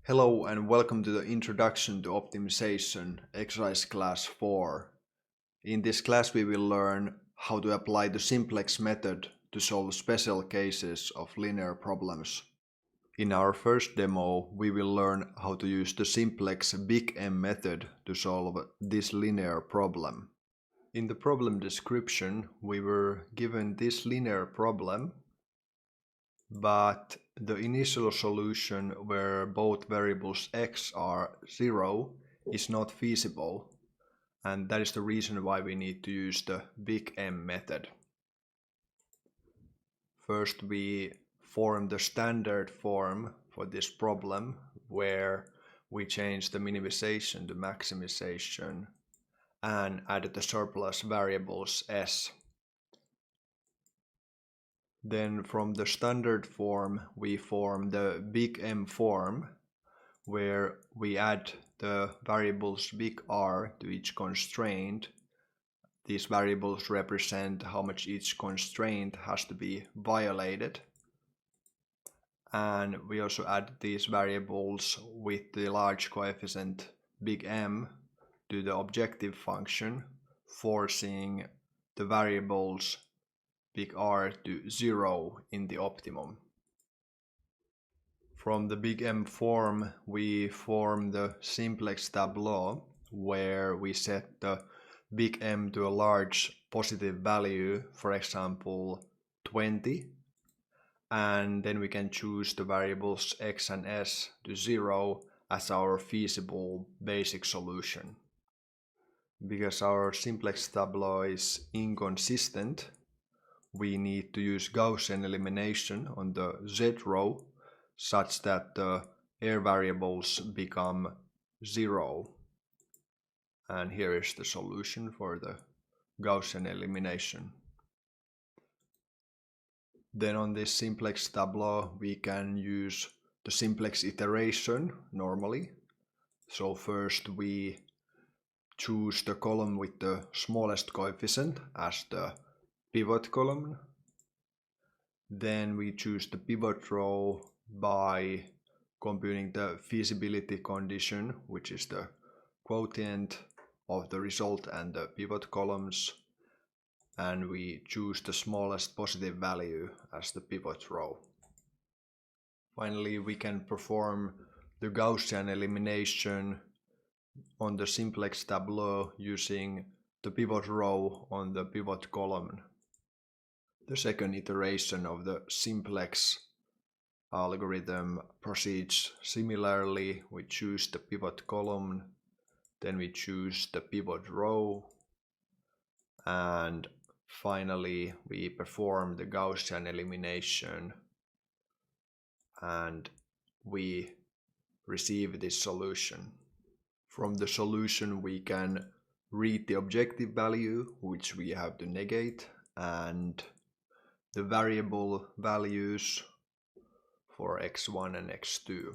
Hello and welcome to the Introduction to Optimization exercise class 4. In this class we will learn how to apply the simplex method to solve special cases of linear problems. In our first demo we will learn how to use the simplex big M method to solve this linear problem. In the problem description we were given this linear problem, but the initial solution where both variables x are 0 is not feasible, and that is the reason why we need to use the big M method. First we form the standard form for this problem where we change the minimization to maximization and add the surplus variables s. Then from the standard form we form the big M form where we add the variables big R to each constraint. These variables represent how much each constraint has to be violated. And we also add these variables with the large coefficient big M to the objective function, forcing the variables big R to 0 in the optimum. From the big M form we form the Simplex Tableau where we set the big M to a large positive value, for example 20, and then we can choose the variables x and s to 0 as our feasible basic solution. Because our Simplex Tableau is inconsistent, we need to use Gaussian elimination on the z row such that the air variables become 0. And here is the solution for the Gaussian elimination. Then on this Simplex Tableau we can use the Simplex Iteration normally. So first we choose the column with the smallest coefficient as the pivot column. Then we choose the pivot row by computing the feasibility condition, which is the quotient of the result and the pivot columns, and we choose the smallest positive value as the pivot row. Finally, we can perform the Gaussian elimination on the Simplex Tableau using the pivot row on the pivot column. The second iteration of the simplex algorithm proceeds similarly. We choose the pivot column, then we choose the pivot row, and finally we perform the Gaussian elimination and we receive this solution. From the solution we can read the objective value, which we have to negate, and the variable values for x1 and x2.